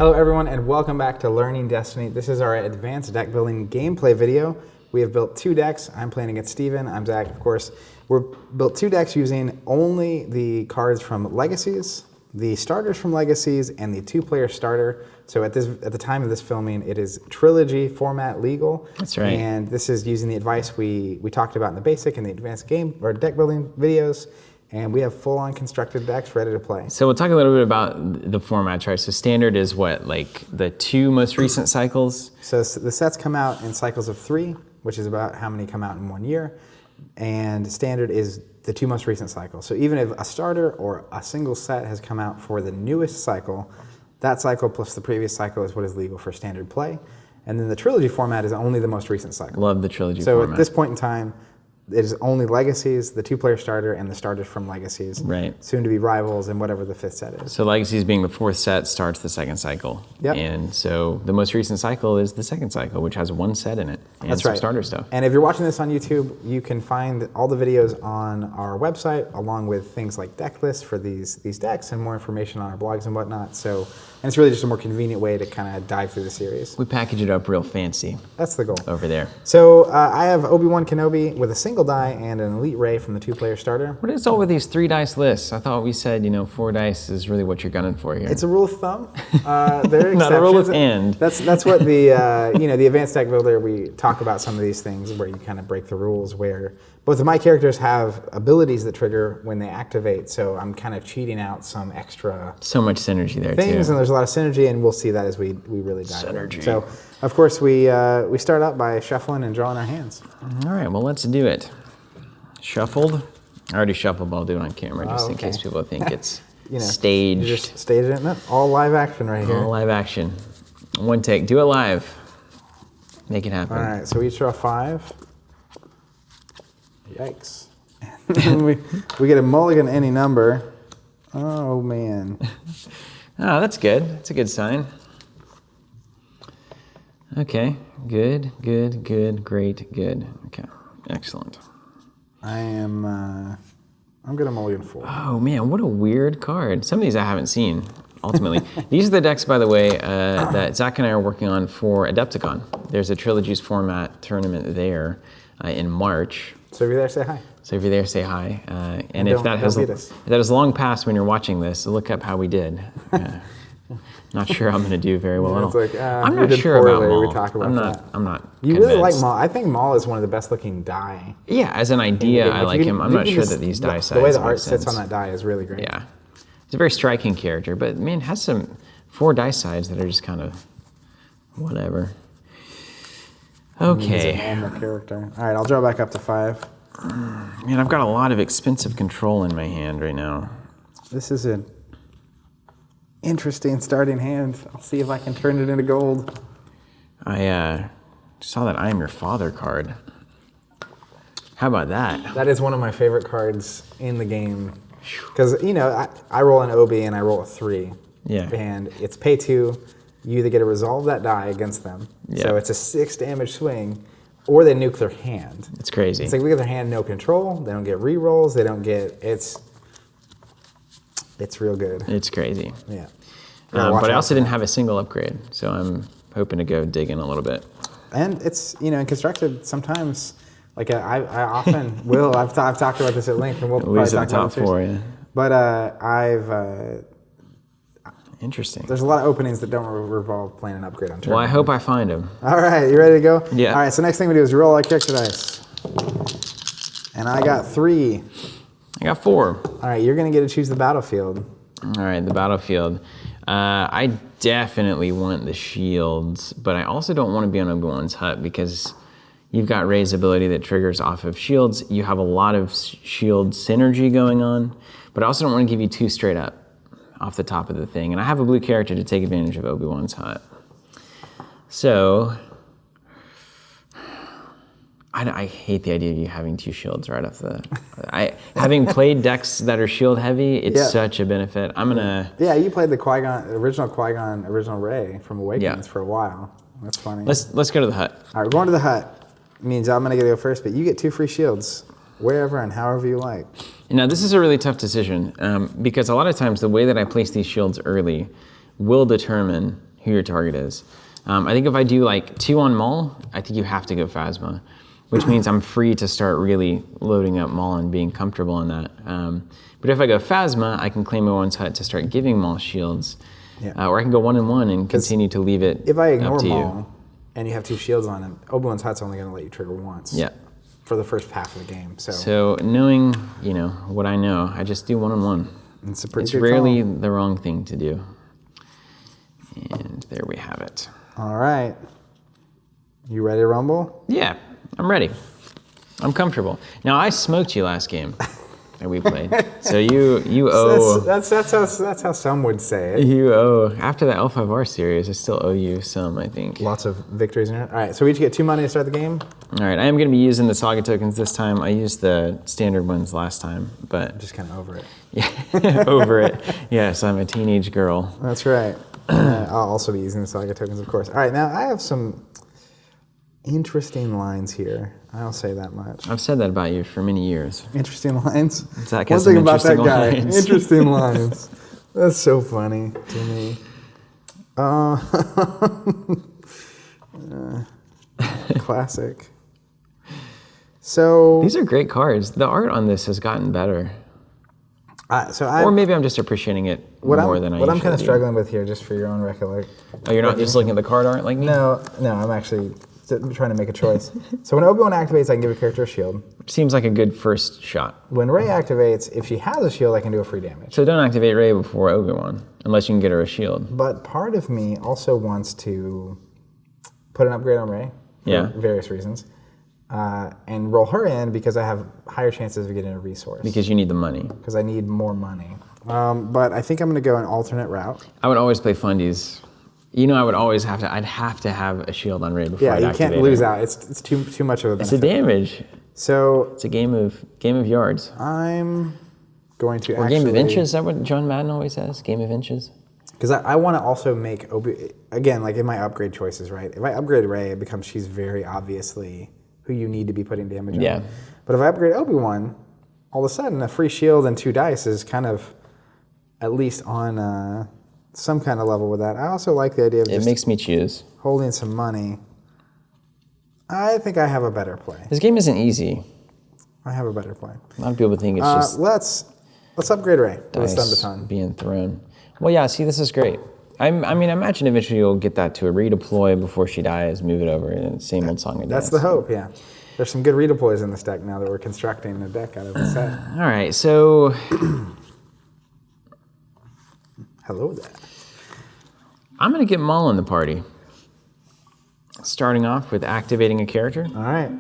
Hello everyone and welcome back to Learning Destiny. This is our advanced deck building gameplay video. We have built 2 decks. I'm playing against Steven, I'm Zach, of course. We've built 2 decks using only the cards from Legacies, the starters from Legacies, and the 2-player starter. So at the time of this filming, it is Trilogy format legal. That's right. And this is using the advice we talked about in the basic and the advanced game or deck building videos. And we have full-on constructed decks ready to play. So we'll talk a little bit about the formats, right? So standard is what, like the 2 most recent cycles? So the sets come out in cycles of 3, which is about how many come out in 1 year. And standard is the 2 most recent cycles. So even if a starter or a single set has come out for the newest cycle, that cycle plus the previous cycle is what is legal for standard play. And then the Trilogy format is only the most recent cycle. Love the Trilogy format. So at this point in time, it is only Legacies, the 2-player starter, and the starters from Legacies. Right. Soon to be Rivals and whatever the 5th set is. So Legacies being the 4th set starts the 2nd cycle. Yep. And so the most recent cycle is the 2nd cycle, which has 1 set in it and That's some right. starter stuff. And if you're watching this on YouTube, you can find all the videos on our website, along with things like deck lists for these decks and more information on our blogs and whatnot. So, and it's really just a more convenient way to kind of dive through the series. We package it up real fancy. That's the goal. Over there. So I have Obi-Wan Kenobi with a single die and an Elite Ray from the 2-player starter. What is all with these 3 dice lists? I thought we said, 4 dice is really what you're gunning for here. It's a rule of thumb. There are Not a rule of exceptions. end. That's what the the advanced deck builder, we talk about some of these things where you kind of break the rules, where both of my characters have abilities that trigger when they activate, so I'm kind of cheating out some extra So much synergy there things, too. and there's a lot of synergy, and we'll see that as we really dive in. Synergy. So of course we start out by shuffling and drawing our hands. All right, well, let's do it. Shuffled. I already shuffled, but I'll do it on camera just in case people think it's staged. You're just staging it. No, all live action right here. All live action. 1 take. Do it live. Make it happen. All right, so we each draw 5. Yikes. we get a mulligan any number. Oh, man. Oh, that's good. That's a good sign. Okay. Good, good, good, great, good. Okay. Excellent. I'm going to mulligan 4. Oh, man, what a weird card. Some of these I haven't seen, ultimately. These are the decks, by the way, that Zach and I are working on for Adepticon. There's a Trilogies format tournament there in March. So if you're there, say hi. So if you're there, say hi. And Don't if that has long passed when you're watching this, look up how we did. Not sure I'm going to do very well at all. It's like, I'm not sure about Maul. We talk about that. I'm not You convinced. really like Maul. I think Maul is one of the best looking die. Yeah, as an idea, I like him. I'm not sure that these die sizes The way the art sits on that die is really great. Yeah. He's a very striking character, but man, has some 4 die sides that are just kind of whatever. Okay. He's a normal character. All right, I'll draw back up to 5. Man, I've got a lot of expensive control in my hand right now. This is an interesting starting hand. I'll see if I can turn it into gold. I saw that I Am Your Father card. How about that? That is one of my favorite cards in the game. Because, I roll an Obi and I roll a 3. Yeah. And it's pay 2. You either get to resolve that die against them. Yeah. So it's a 6 damage swing, or they nuke their hand. It's crazy. It's like we get their hand no control. They don't get rerolls. They don't get, it's real good. It's crazy. Yeah. But I also didn't have a single upgrade, so I'm hoping to go dig in a little bit. And it's, in constructed, sometimes, like I often will, I've talked about this at length, and we'll probably talk about it. Four, yeah. But Interesting. there's a lot of openings that don't revolve playing an upgrade on turn. Well, I hope I find him. All right, you ready to go? Yeah. All right, so next thing we do is roll our character dice. And I got 3. I got 4. All right, you're going to get to choose the battlefield. All right, the battlefield. I definitely want the shields, but I also don't want to be on Obi-Wan's hut because you've got Rey's ability that triggers off of shields. You have a lot of shield synergy going on, but I also don't want to give you 2 straight up off the top of the thing. And I have a blue character to take advantage of Obi-Wan's hut. So I hate the idea of you having 2 shields right off the... having played decks that are shield heavy, it's such a benefit. I'm gonna... Yeah, you played the Qui-Gon, original Rey from Awakenings for a while. That's funny. Let's go to the hut. All right, we're going to the hut. Means I'm gonna get to go first, but you get 2 free shields. wherever and however you like. Now, this is a really tough decision because a lot of times the way that I place these shields early will determine who your target is. I think if I do like 2 on Maul, I think you have to go Phasma, which means I'm free to start really loading up Maul and being comfortable in that. But if I go Phasma, I can claim Obi-Wan's Hut to start giving Maul shields, or I can go 1 and 1 and continue to leave it If I ignore up to Maul you. and you have 2 shields on him, Obi-Wan's Hut's only going to let you trigger once. Yeah. For the first half of the game. So knowing, what I know, I just do 1 on 1. It's a pretty It's good rarely call. the wrong thing to do. And there we have it. All right. You ready to rumble? Yeah, I'm ready. I'm comfortable. Now, I smoked you last game that we played. So you owe... That's how some would say it. You owe... After the L5R series, I still owe you some, I think. Lots of victories in it. All right, so we each get 2 money to start the game. All right, I am going to be using the Saga tokens this time. I used the standard ones last time, but... I'm just kind of over it. Yeah, over it. Yes, I'm a teenage girl. That's right. I'll also be using the Saga tokens, of course. All right, now I have some interesting lines here. I'll say that much. I've said that about you for many years. Interesting lines? Zach One has some thing about that interesting guy, lines. interesting lines. That's so funny to me. Classic. So These are great cards. The art on this has gotten better. Or maybe I'm just appreciating it more than I What I'm usually kind of do. struggling with here, just for your own recollection. Oh, you're not just looking at the card art like me? No, I'm actually trying to make a choice. So when Obi-Wan activates, I can give a character a shield. Seems like a good first shot. When Rey activates, if she has a shield, I can do a free damage. So don't activate Rey before Obi-Wan, unless you can get her a shield. But part of me also wants to put an upgrade on Rey for various reasons, and roll her in because I have higher chances of getting a resource. Because you need the money. Because I need more money. But I think I'm going to go an alternate route. I would always play fundies. I would always I'd have to have a shield on Rey before I'd you activate can't lose her. out. It's too much of a benefit. It's a damage. So It's a game of yards. I'm going to Or game of inches, is that what John Madden always says? Game of inches? Because I want to also make again, like in my upgrade choices, right? If I upgrade Rey, it becomes she's very obviously who you need to be putting damage on. Yeah. But if I upgrade Obi-Wan, all of a sudden a free shield and 2 dice is kind of at least on some kind of level with that. I also like the idea of It makes me choose. holding some money. I think I have a better play. This game isn't easy. I have a better play. A lot of people think it's just Let's upgrade Rey with a dice stun baton. being thrown. Well, yeah, see, this is great. I imagine eventually you'll get that to a redeploy before she dies, move it over, and same old song and That's dance. the hope, yeah. There's some good redeploys in this deck now that we're constructing a deck out of the set. All right, so Hello there. I'm going to get Maul in the party. Starting off with activating a character, All right.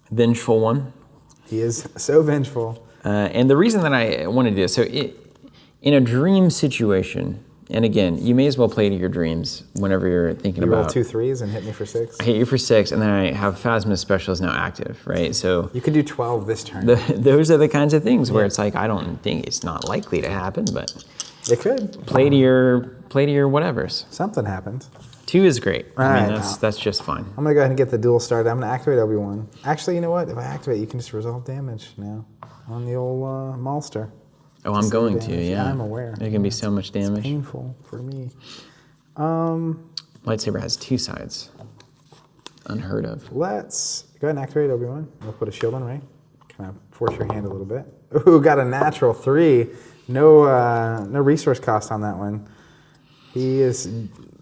Vengeful One. He is so vengeful. And the reason that I want to do this, in a dream situation, and again, you may as well play to your dreams whenever you're thinking You roll about... 2 3s and hit me for 6. I hit you for 6, and then I have Phasma Special is now active, right? So You could do 12 this turn. those are the kinds of things where it's like, I don't think it's not likely to happen, but It could. play to your whatevers. Something happened. 2 is great. I mean, Alright. that's just fine. I'm going to go ahead and get the duel started. I'm going to activate Obi-Wan. Actually, you know what? If I activate, you can just resolve damage now on the old Maulster. Oh, I'm going to, damage. yeah. I'm aware. There can be so much damage. Painful for me. Lightsaber has 2 sides. Unheard of. Let's go ahead and activate Obi-Wan. We'll put a shield on Rey. Kind of force your hand a little bit. Ooh, got a natural 3. No resource cost on that one. He is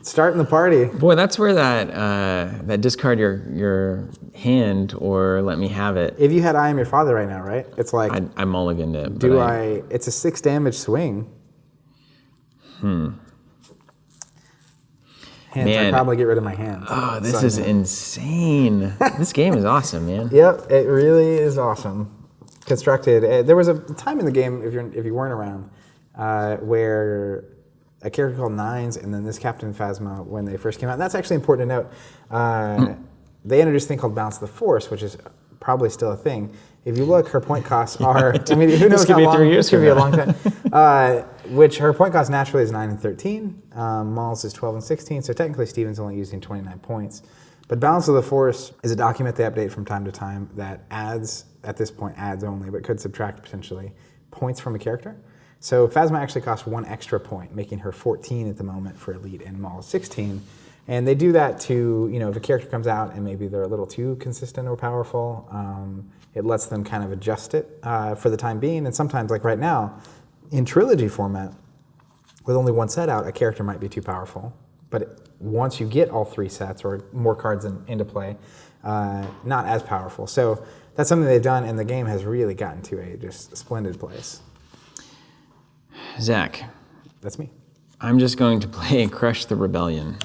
starting the party. Boy, that's where that discard your hand or let me have it. If you had I Am Your Father right now, right? It's like, I mulliganed it. do but I... It's a 6 damage swing. Hands, Man. I'd probably get rid of my hands. Oh, this is insane. This game is awesome, man. Yep, it really is awesome. Constructed. There was a time in the game, if you weren't around, where a character called Nines and then this Captain Phasma, when they first came out. And that's actually important to note. They introduced a thing called Balance of the Force, which is probably still a thing. If you look, her point costs are, I mean, who knows could how be long, 3 years this could from be a now. long time. Which her point cost naturally is 9 and 13. Maul's is 12 and 16, so technically Steven's only using 29 points. But Balance of the Force is a document they update from time to time that adds, at this point, adds only, but could subtract potentially points from a character. So Phasma actually costs 1 extra point, making her 14 at the moment for Elite, and Maul 16. And they do that to, if a character comes out and maybe they're a little too consistent or powerful, it lets them kind of adjust it for the time being. And sometimes, like right now, in Trilogy format, with only 1 set out, a character might be too powerful. But once you get all 3 sets or more cards into play, not as powerful. So that's something they've done, and the game has really gotten to a just splendid place. Zach. That's me. I'm just going to play Crush the Rebellion.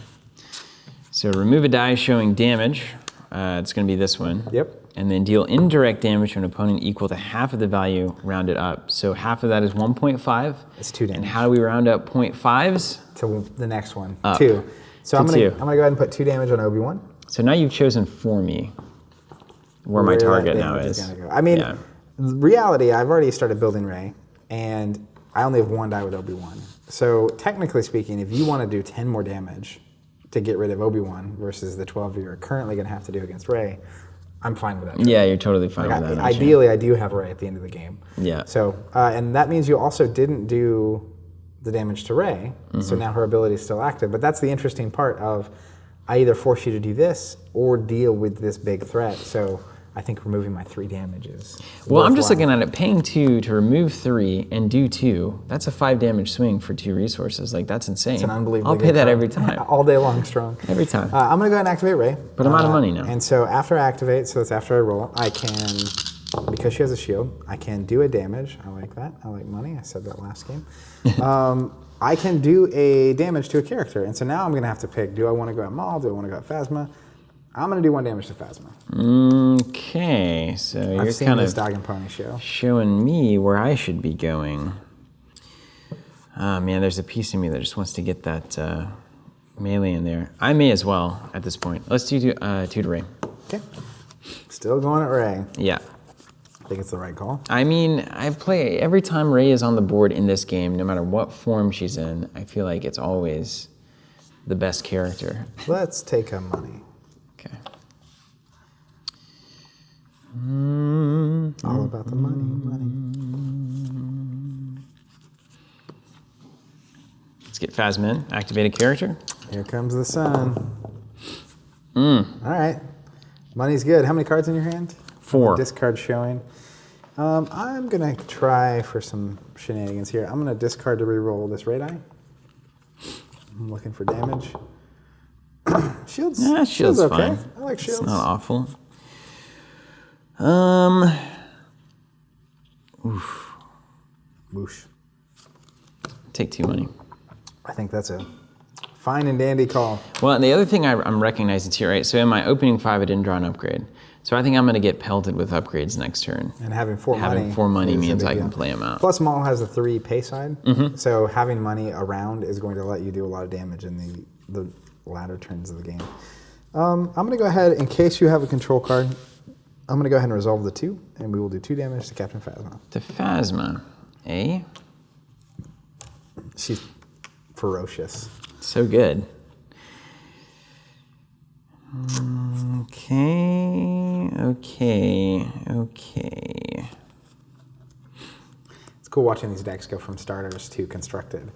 So remove a die showing damage. It's going to be this one. Yep. And then deal indirect damage to an opponent equal to half of the value rounded up. So half of that is 1.5. It's 2 damage. And how do we round up 0.5s? To the next one. Up. 2. So I'm to gonna go ahead and put 2 damage on Obi-Wan. So now you've chosen for me where my target now damage is. Gonna go. I mean, reality, I've already started building Rey, and I only have 1 die with Obi-Wan. So technically speaking, if you want to do 10 more damage to get rid of Obi-Wan versus the 12 you're currently going to have to do against Rey, I'm fine with that. Yeah, you're totally fine with that. Ideally, I do have Rey at the end of the game. Yeah. So, and that means you also didn't do the damage to Rey, so now her ability is still active. But that's the interesting part of, I either force you to do this or deal with this big threat. So I think removing my 3 damages. Well, I'm just looking at it, paying 2 to remove 3 and do 2. That's a 5 damage swing for 2 resources. Like, that's insane. It's an unbelievable. I'll pay that every time. All day long, strong. Every time. I'm going to go ahead and activate Rey. But I'm out of money now. And so after I activate, so that's after I roll, I can, because she has a shield, I can do a damage. I like that. I like money. I said that last game. I can do a damage to a character. And so now I'm going to have to pick, do I want to go at Maul? Do I want to go at Phasma? I'm going to do 1 damage to Phasma. Okay, so you're seen kind this of Dog and Pony show. showing me where I should be going. Oh man, there's a piece of me that just wants to get that melee in there. I may as well at this point. Let's do 2 to Rey. Okay. Still going at Rey. Yeah. I think it's the right call. I mean, I play every time Rey is on the board in this game, no matter what form she's in, I feel like it's always the best character. Let's take a money. Okay. All about the money. Let's get Phasma in. Activate a character. Here comes the sun. All right. Money's good. How many cards in your hand? 4. Discard showing. I'm going to try for some shenanigans here. I'm going to discard to reroll this Rey die. I'm looking for damage. Shields. Yeah, shield's okay. fine. I like shields. It's not awful. Whoosh. Take 2 money. I think that's a fine and dandy call. Well, and the other thing I'm recognizing too, right? So in my opening 5, I didn't draw an upgrade. So I think I'm going to get pelted with upgrades next turn. And having 4 money. Having 4 money is a means big I deal. can play them out. Plus, Maul has a 3 pay side. So having money around is going to let you do a lot of damage in the latter turns of the game. I'm going to go ahead, in case you have a control card, I'm going to go ahead and resolve the 2, and we will do 2 damage to Captain Phasma. To Phasma, eh? She's ferocious. So good. Okay. It's cool watching these decks go from starters to constructed.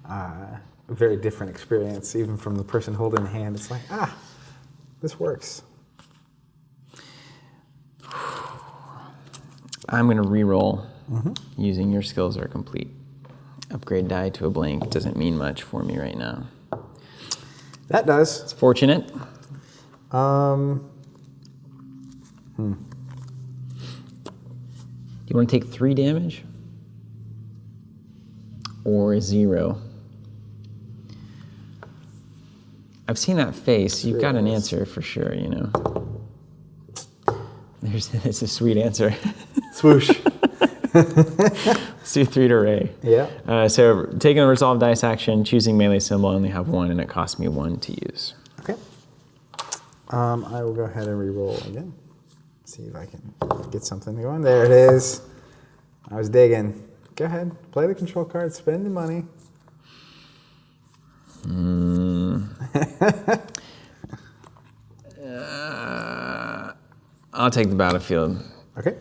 A very different experience, even from the person holding the hand. It's like, this works. I'm going to re-roll using your skills are complete. Upgrade die to a blank doesn't mean much for me right now. That does. It's fortunate. You want to take 3 damage? Or 0? I've seen that face. You've got an answer for sure, you know. It's a sweet answer. Swoosh. Let's do 3 to Rey. Yeah. So taking the resolve dice action, choosing melee symbol, I only have 1, and it costs me 1 to use. Okay. I will go ahead and re-roll again. See if I can get something going. There it is. I was digging. Go ahead. Play the control card. Spend the money. I'll take the battlefield. Okay.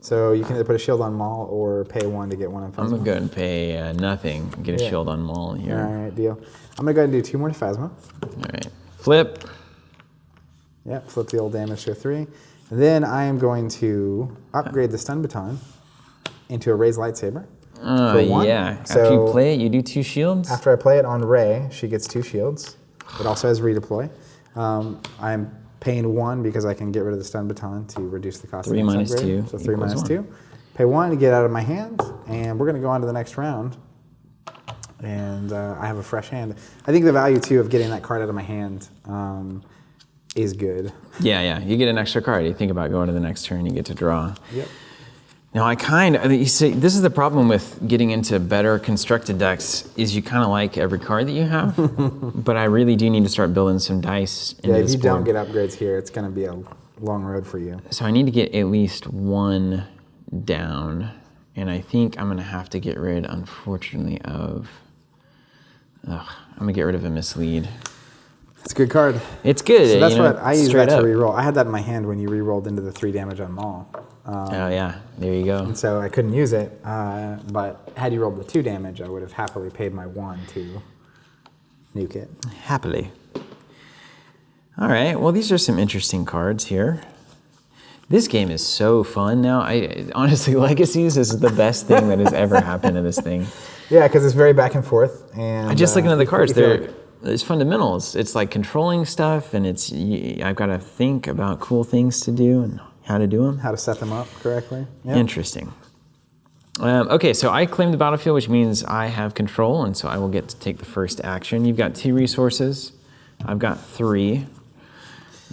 So you can either put a shield on Maul or pay 1 to get 1 on Phasma. I'm going to go ahead and pay nothing, get a shield on Maul here. All right, deal. I'm going to go ahead and do 2 more to Phasma. All right. Flip. Yep, flip the old damage to a 3. And then I am going to upgrade the stun baton into a raised lightsaber. Oh, yeah. So after you play it, you do 2 shields? After I play it on Rey, she gets 2 shields. It also has redeploy. I'm paying 1 because I can get rid of the stun baton to reduce the cost 3 of the minus upgrade. 2 So 3 minus 1. 2. Pay 1 to get out of my hand, and we're going to go on to the next round. And I have a fresh hand. I think the value, too, of getting that card out of my hand is good. Yeah. You get an extra card. You think about going to the next turn, you get to draw. Yep. Now, you see, this is the problem with getting into better constructed decks is you kind of like every card that you have, but I really do need to start building some dice into If this you board. don't get upgrades here, it's going to be a long road for you. So I need to get at least 1 down, and I think I'm going to have to get rid, unfortunately, of... I'm going to get rid of a mislead. It's a good card. It's good. So that's what I use that to up. reroll. I had that in my hand when you rerolled into the 3 damage on Maul. Oh, yeah. There you go. And so I couldn't use it, but had you rolled the 2 damage, I would have happily paid my 1 to nuke it. Happily. All right. Well, these are some interesting cards here. This game is so fun now. Honestly, Legacies is the best thing that has ever happened to this thing. Yeah, because it's very back and forth. And I just looking at the cards. It's fundamentals. It's like controlling stuff, and I've got to think about cool things to do and how to do them. How to set them up correctly. Yep. Interesting. Okay, so I claim the battlefield, which means I have control, and so I will get to take the first action. You've got 2 resources. I've got 3.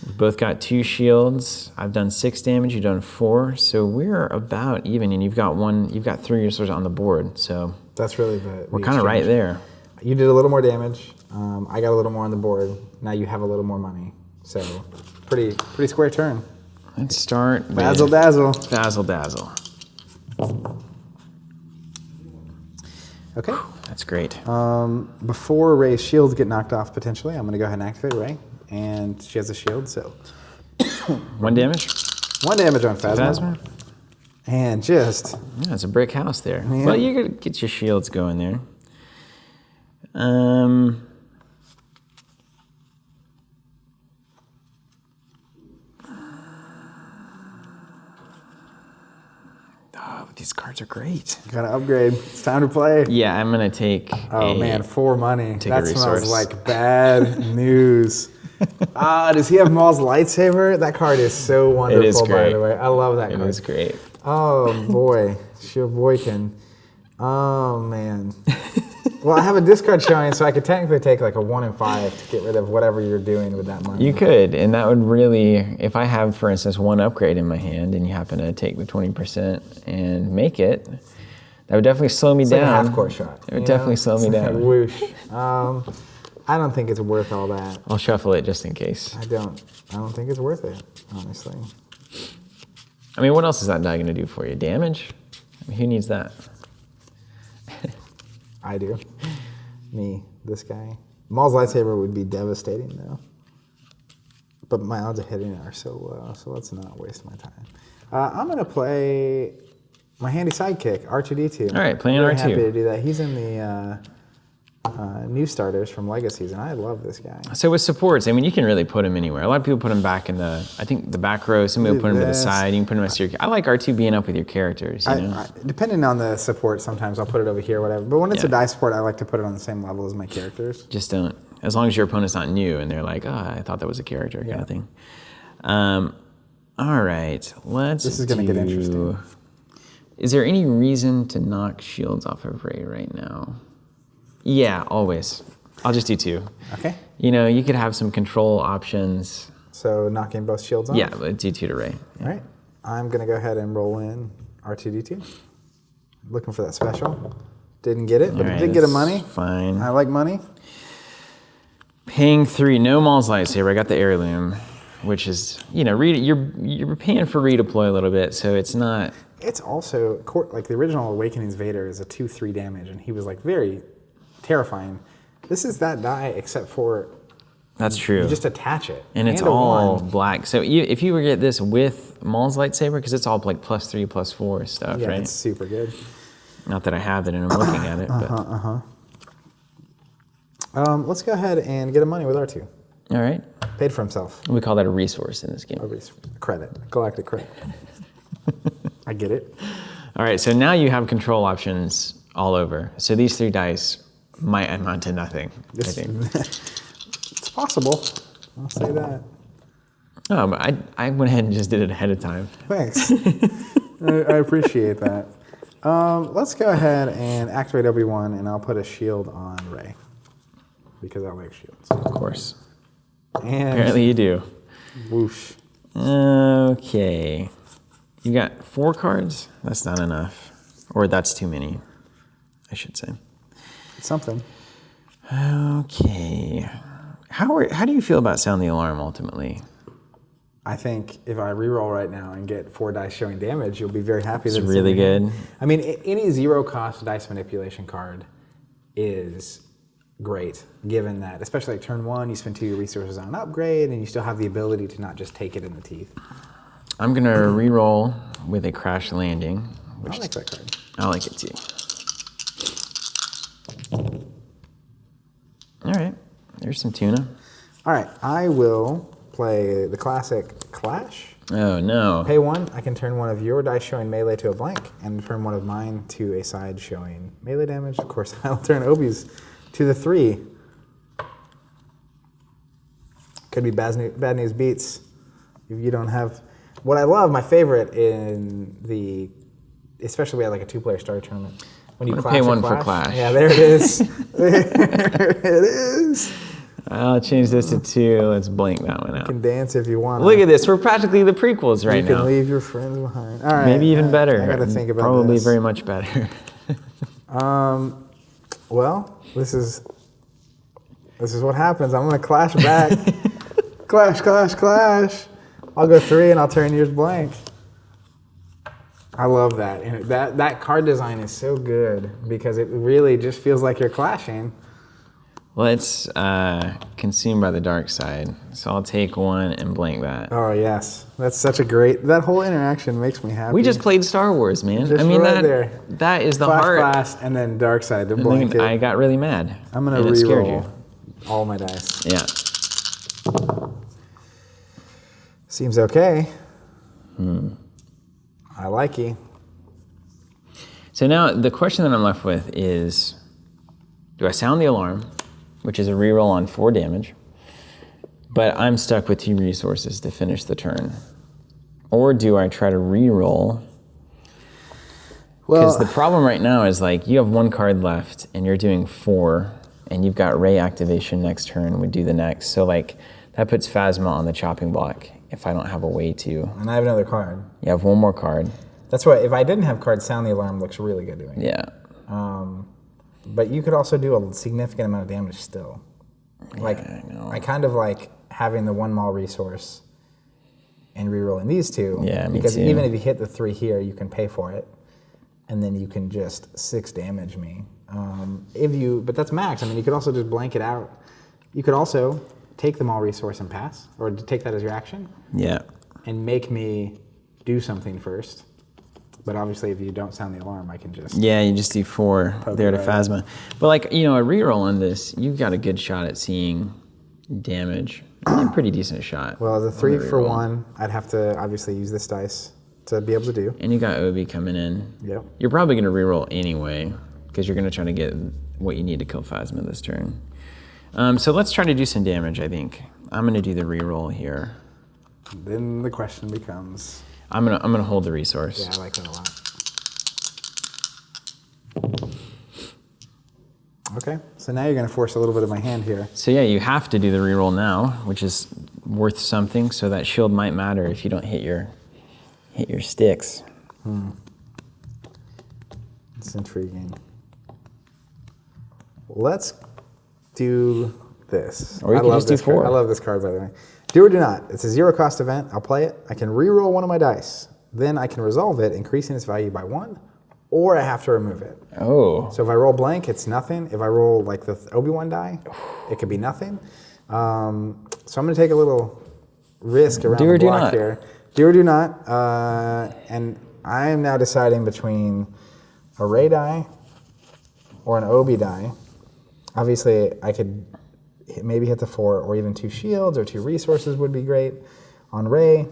We've both got 2 shields. I've done 6 damage. You've done 4. So we're about even, and you've got 3 resources on the board. So that's really we're kind of right there. You did a little more damage. I got a little more on the board. Now you have a little more money. So pretty square turn. Let's start with Fazzle dazzle. Fazzle dazzle. Okay. That's great. Before Rey's shields get knocked off potentially, I'm going to go ahead and activate Rey. And she has a shield, so 1 damage. 1 damage on Phasma. And just... Yeah, it's a brick house there. Yeah. Well, you could get your shields going there. Oh, these cards are great. Gotta upgrade. It's time to play. Yeah, I'm gonna take. Oh man, 4 money. Take That a smells resource. like bad news. Does he have Maul's lightsaber? That card is so wonderful, It is by great. the way. I love that It card. is great. Oh boy, Sheboykin. Oh man. Well, I have a discard showing, so I could technically take like a 1 and 5 to get rid of whatever you're doing with that money. You could, and that would really, if I have, for instance, 1 upgrade in my hand, and you happen to take the 20% and make it, that would definitely slow me It's down. like a half-court shot. It would definitely slow me It's like down. whoosh. I don't think it's worth all that. I'll shuffle it just in case. I don't think it's worth it, honestly. I mean, what else is that die going to do for you? Damage? I mean, who needs that? I do. Me, this guy. Maul's lightsaber would be devastating, though. But my odds of hitting it are so low, so let's not waste my time. I'm going to play my handy sidekick, R2-D2. All right, playing Really R2. happy to do that. He's in the new starters from Legacies, and I love this guy. So with supports, I mean, you can really put them anywhere. A lot of people put them back in the, I think, the back row. Some people put them to the This. side. You can put them next to your. I like R2 being up with your characters. You know? Depending on the support, sometimes I'll put it over here, whatever. But when it's a Yeah. die support, I like to put it on the same level as my characters. Just don't. As long as your opponent's not new and they're like, oh, I thought that was a character kind of thing. All right, let's. This is going to get interesting. Is there any reason to knock shields off of Rey right now? Yeah, always. I'll just do 2. Okay. You know, you could have some control options. So knocking both shields off? Yeah, but do 2 to Rey. All right. I'm going to go ahead and roll in R2-D2. Looking for that special. Didn't get it, but All it right, did get a that's money. Fine. I like money. Paying 3, no Maul's lightsaber. I got the heirloom, which is, you know, you're paying for redeploy a little bit, so it's not. It's also, like the original Awakenings Vader is a 2-3 damage, and he was like very terrifying. This is that die, except for That's true. You just attach it. And it's a all 1. black. So if you were to get this with Maul's lightsaber, because it's all like +3, +4 stuff, Yeah, right? it's super good. Not that I have it and I'm looking at it, but. Let's go ahead and get him money with R2. All right. Paid for himself. We call that a resource in this game. Credit. Galactic credit. I get it. All right, so now you have control options all over. So these 3 dice might amount to nothing, I think. It's possible. I'll say that. Oh, but I went ahead and just did it ahead of time. Thanks. I appreciate that. Let's go ahead and activate Obi-Wan, and I'll put a shield on Rey. Because I like shields. Of course. And apparently you do. Whoosh. Okay. You got 4 cards? That's not enough. Or that's too many, I should say. Something. Okay. How do you feel about Sound the Alarm ultimately? I think if I reroll right now and get 4 dice showing damage, you'll be very happy. It's really good. I mean, any 0-cost dice manipulation card is great, given that, especially like turn 1, you spend 2 resources on an upgrade, and you still have the ability to not just take it in the teeth. I'm gonna reroll with a crash landing. I like that card. I like it too. All right, there's some tuna. All right, I will play the classic Clash. Oh no. Pay 1, I can turn 1 of your dice showing melee to a blank, and turn 1 of mine to a side showing melee damage. Of course, I'll turn Obi's to the 3. Could be bad news beats if you don't have. What I love, my favorite in the, especially we had like a 2-player Starter tournament. When you pay 1 for Clash. Yeah, there it is. There it is. I'll change this to 2. Let's blank that one out. You can dance if you want. Look at this. We're practically the prequels right now. You can leave your friends behind. All right. Maybe even better. I got to think about Probably this. very much better. Well, this is what happens. I'm gonna clash back. Clash, clash, clash. I'll go 3 and I'll turn yours blank. I love that. And that card design is so good because it really just feels like you're clashing. Well, it's consumed by the dark side. So I'll take 1 and blank that. Oh yes, that's such a great. That whole interaction makes me happy. We just played Star Wars, man. Just I mean, right there. that is the Clash, heart. clash, and then dark side to And blank then it. I got really mad. I'm gonna and it scared reroll you. all my dice. Yeah. Seems okay. I like you. So now the question that I'm left with is, do I sound the alarm, which is a reroll on 4 damage, but I'm stuck with 2 resources to finish the turn? Or do I try to reroll? Because the problem right now is like you have 1 card left and you're doing 4 and you've got Rey activation next turn would do the next. So like that puts Phasma on the chopping block if I don't have a way to. And I have another card. You have 1 more card. That's why if I didn't have cards, Sound the Alarm looks really good doing. Yeah. But you could also do a significant amount of damage still. Like, I know. I kind of like having the 1 Maul resource and rerolling these 2. Yeah, me because too. even if you hit the 3 here, you can pay for it. And then you can just 6 damage me. But that's max. I mean, you could also just blank it out. You could also take the Maul resource and pass, or take that as your action. Yeah. And make me do something first. But obviously, if you don't sound the alarm, I can just... Yeah, you just do 4 there to right Phasma. But like, a reroll on this, you've got a good shot at seeing damage. A pretty decent shot. Well, the 3 on for reroll. 1, I'd have to obviously use this dice to be able to do. And you got Obi coming in. Yep. You're probably going to reroll anyway, because you're going to try to get what you need to kill Phasma this turn. So let's try to do some damage, I think. I'm going to do the reroll here. Then the question becomes... I'm gonna hold the resource. Yeah, I like that a lot. Okay, so now you're going to force a little bit of my hand here. So yeah, you have to do the reroll now, which is worth something. So that shield might matter if you don't hit your sticks. It's intriguing. Let's do this. Or you I can love just do this card. 4. I love this card, by the way. Do or do not. It's a 0-cost event. I'll play it. I can re-roll 1 of my dice. Then I can resolve it, increasing its value by 1, or I have to remove it. Oh. So if I roll blank, it's nothing. If I roll like the Obi-Wan die, it could be nothing. So I'm going to take a little risk around Do the or do block not. here. Do or do not. And I am now deciding between a Ray die or an Obi die. Obviously, I could maybe hit the 4 or even 2 shields or 2 resources would be great. On Ray,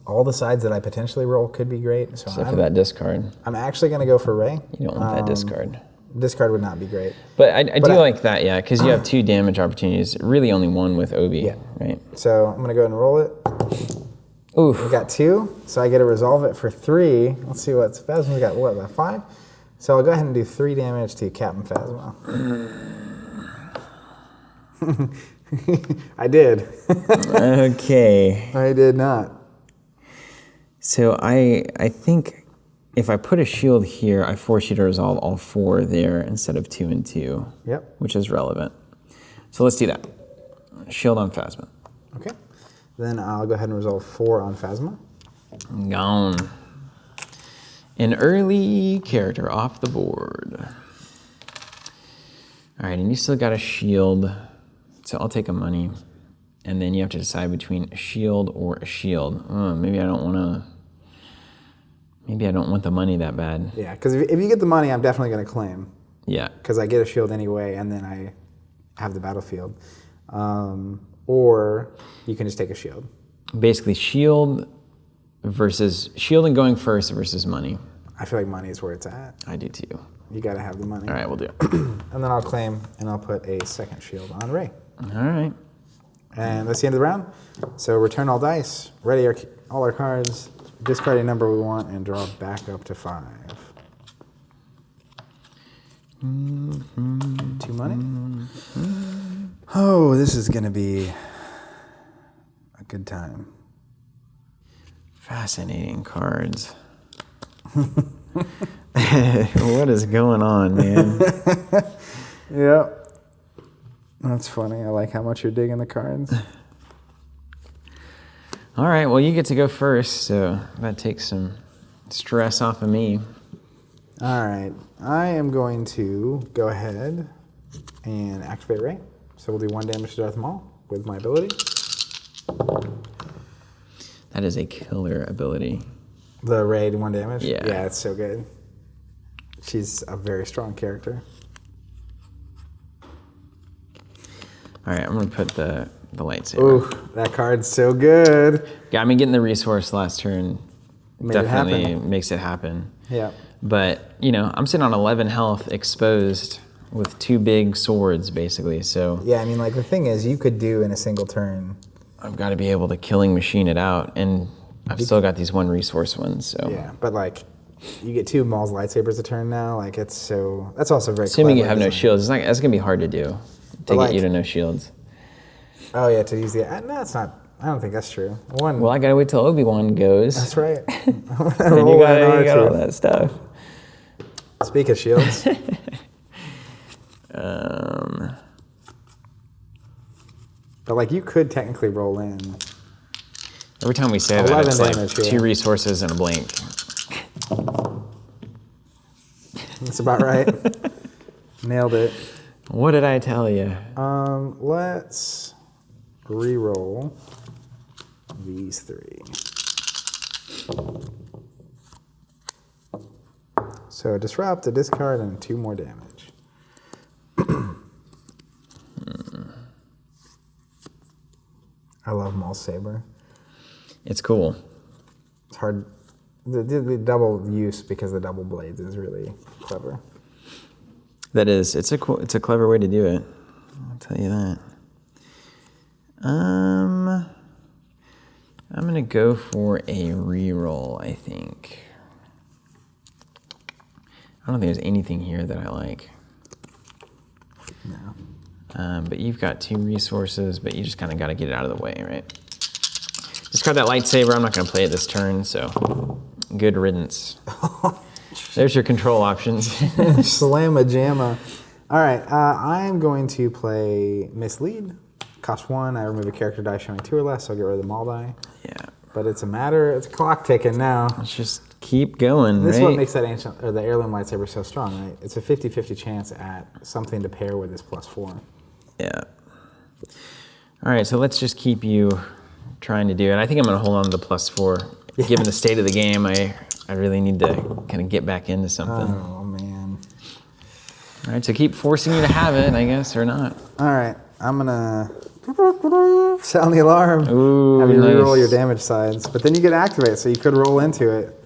all the sides that I potentially roll could be great. So Except for that discard. I'm actually going to go for Ray. You don't want that discard. Discard would not be great. But I do like that, yeah, because you have 2 damage opportunities. Really only 1 with Obi, right? So I'm going to go ahead and roll it. Oof. We got 2, so I get to resolve it for 3. Let's see what's Phasma. We got what, about 5? So I'll go ahead and do 3 damage to Captain Phasma. I did. Okay. I did not. So I think if I put a shield here, I force you to resolve all 4 there instead of 2 and 2. Yep. Which is relevant. So let's do that. Shield on Phasma. Okay. Then I'll go ahead and resolve 4 on Phasma. Gone. An early character off the board. All right, and you still got a shield. So I'll take a money. And then you have to decide between a shield or a shield. Maybe I don't want the money that bad. Yeah, because if you get the money, I'm definitely going to claim. Yeah. Because I get a shield anyway, and then I have the battlefield. Or you can just take a shield. Basically, shield and going first versus money. I feel like money is where it's at. I do too. You got to have the money. All right, we'll do it. And then I'll claim, and I'll put a second shield on Ray. All right. And that's the end of the round. So return all dice, ready all our cards, discard a number we want, and draw back up to 5. 2 money. Oh, this is going to be a good time. Fascinating cards. What is going on, man? Yep. That's funny. I like how much you're digging the cards. All right, well, you get to go first, so that takes some stress off of me. All right. I am going to go ahead and activate Ray. So we'll do 1 damage to Darth Maul with my ability. That is a killer ability. The Ray to 1 damage? Yeah. Yeah, it's so good. She's a very strong character. All right, I'm going to put the lightsaber. Ooh, that card's so good. Got me getting the resource last turn. Made it happen. Definitely makes it happen. Yeah. But, I'm sitting on 11 health exposed with 2 big swords, basically, so... Yeah, I mean, like, the thing is, you could do in a single turn... I've got to be able to killing machine it out, and I've still got these 1 resource ones, so... Yeah, but, like, you get 2 Maul's lightsabers a turn now, like, it's so... That's also very Assuming you clever have no design. shields, that's going to be hard to do, to like- get you to no shields. Oh, yeah, to use the... No, it's not... I don't think that's true. Well, I got to wait till Obi-Wan goes. That's right. And you got all that stuff. Speak of shields. But, like, you could technically roll in. Every time we say that, 11 it's like damage, 2 yeah. resources and a blink. That's about right. Nailed it. What did I tell you? Let's re-roll these 3. So disrupt, a discard, and 2 more damage. I love Maul's saber. It's cool. It's hard. The double use because the double blades is really clever. That is, it's a clever way to do it. I'll tell you that. I'm gonna go for a reroll, I think. I don't think there's anything here that I like. No. But you've got 2 resources, but you just kind of got to get it out of the way, right? Discard that lightsaber. I'm not going to play it this turn, so good riddance. There's your control options. Slamma-jamma. All right, I'm going to play Mislead. Cost 1. I remove a character die showing 2 or less, so I'll get rid of the Maul die. Yeah. But it's a clock ticking now. Let's just keep going, This right? is what makes that the heirloom lightsaber so strong, right? It's a 50-50 chance at something to pair with this +4. Yeah. All right, so let's just keep you trying to do it. I think I'm going to hold on to the +4. Yeah. Given the state of the game, I really need to kind of get back into something. Oh, man. All right, so keep forcing you to have it, I guess, or not. All right, I'm going to sound the alarm. Ooh, have you nice. reroll your damage sides. But then you get activate, so you could roll into it.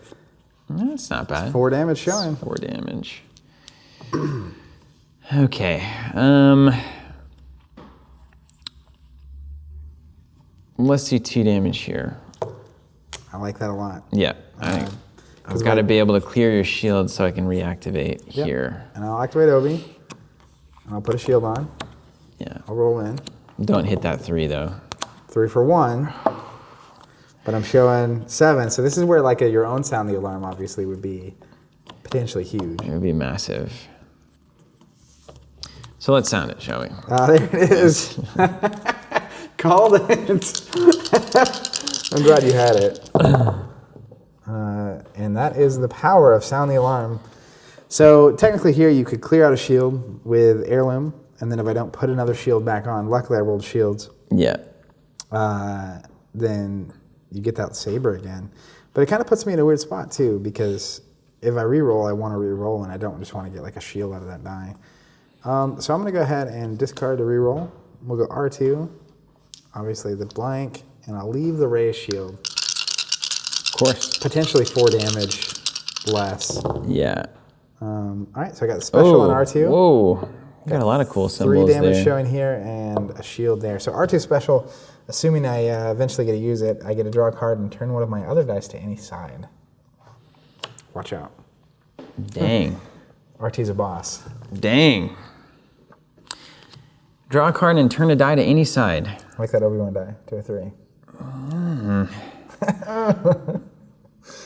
That's not bad. 4 damage showing. 4 damage. Okay. Let's do 2 damage here. I like that a lot. Yeah. I've got to be able to clear your shield so I can reactivate here. And I'll activate Obi. And I'll put a shield on. Yeah. I'll roll in. Don't hit that 3 though. 3 for 1. But I'm showing 7. So this is where like your own sound the alarm obviously would be potentially huge. It would be massive. So let's sound it, shall we? There it is. Called it. I'm glad you had it. And that is the power of sound the alarm. So technically here you could clear out a shield with heirloom, and then if I don't put another shield back on, luckily I rolled shields. Yeah. Then you get that saber again. But it kind of puts me in a weird spot too, because if I reroll, I want to reroll, and I don't just want to get like a shield out of that die. So I'm going to go ahead and discard the reroll. We'll go R2, obviously the blank, and I'll leave the raise shield. Of course. Potentially 4 damage less. Yeah. All right, so I got the special on R2. Whoa. You got a lot of cool symbols 3 damage there. showing here and a shield there. So R2 special, assuming I eventually get to use it, I get to draw a card and turn one of my other dice to any side. Watch out. Dang. R2's a boss. Dang. Draw a card and turn a die to any side. Like that Obi-Wan die, 2 or 3.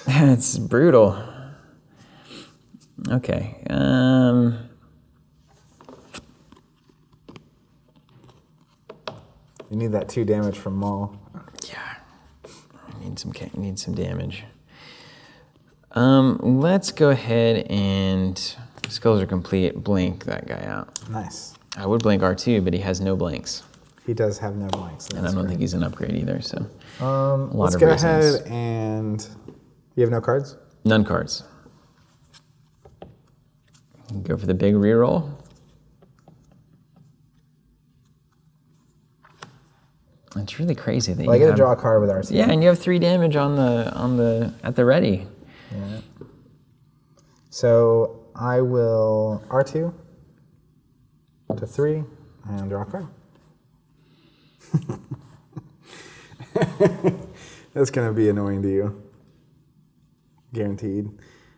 That's brutal. Okay. You need that 2 damage from Maul. Yeah. I need some damage. Let's go ahead and skills are complete. Blink that guy out. Nice. I would blink R2, but he has no blanks. He does have no blanks. And I don't think he's an upgrade either, so. Let's go ahead and... You have no cards? None cards. Go for the big reroll. It's really crazy that I get to draw a card with R2. Yeah, and you have 3 damage on the at the ready. Yeah. So I will R2 to 3 and draw a card. That's going to be annoying to you. Guaranteed.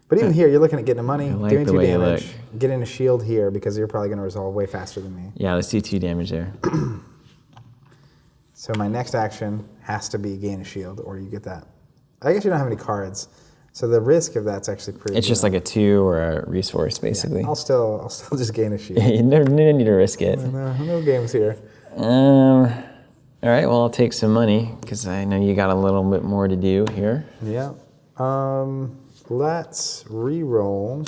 But even here, you're looking at getting the money, doing 2 damage, getting a shield here because you're probably going to resolve way faster than me. Yeah, let's do 2 damage there. So my next action has to be gain a shield, or you get that. I guess you don't have any cards, so the risk of that's actually pretty. It's just like a 2 or a resource, basically. Yeah, I'll still just gain a shield. You never need to risk it. No games here. All right, well, I'll take some money because I know you got a little bit more to do here. Yeah. Let's re-roll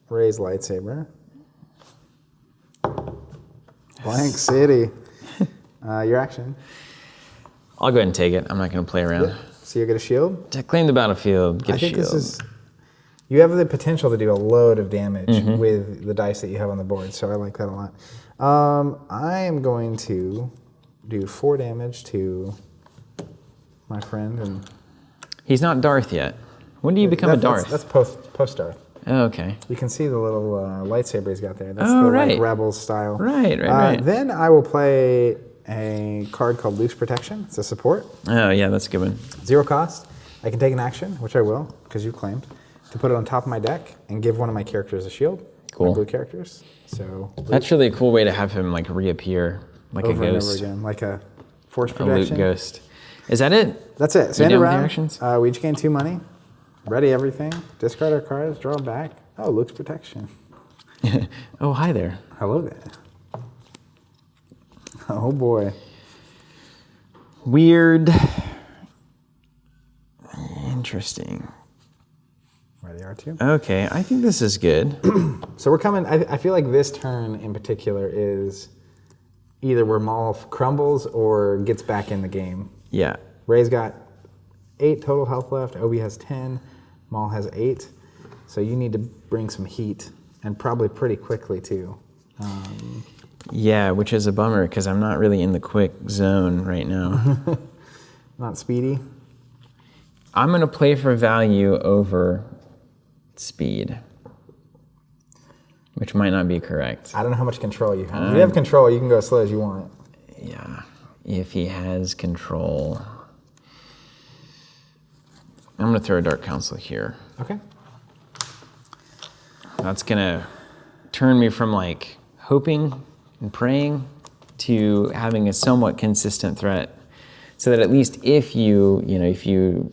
Ray's lightsaber. Blank City. Your action. I'll go ahead and take it. I'm not going to play around. Yeah. So you get a shield? To claim the battlefield, get a shield. This is... You have the potential to do a load of damage with the dice that you have on the board, so I like that a lot. I am going to do 4 damage to my friend. And he's not Darth yet. When do you become a Darth? That's post-Darth. Oh, okay. You can see the little lightsaber he's got there. That's right. Like Rebels style. Right. Then I will play a card called Loose Protection. It's a support. Oh, yeah, that's a good one. 0 cost. I can take an action, which I will, because you claimed, to put it on top of my deck and give one of my characters a shield. Cool. My blue characters. So that's really a cool way to have him like reappear like over a ghost. and over again, like a force A protection. loot ghost. Is that it? That's it. So You end done with around. the actions? We each gain 2 money. Ready everything. Discard our cards. Draw them back. Oh, Luke's protection. Oh, hi there. Hello there. Oh boy. Weird. Interesting. Ready R2. Okay, I think this is good. So we're coming. I feel like this turn in particular is either where Maul crumbles or gets back in the game. Yeah. Rey's got 8 total health left. Obi has 10. Maul has 8. So you need to bring some heat, and probably pretty quickly too. Yeah, which is a bummer because I'm not really in the quick zone right now. Not speedy. I'm going to play for value over speed, which might not be correct. I don't know how much control you have. If you have control, you can go as slow as you want. Yeah, if he has control. I'm going to throw a Dark Council here. Okay. That's going to turn me from like hoping and praying to having a somewhat consistent threat. So that at least if you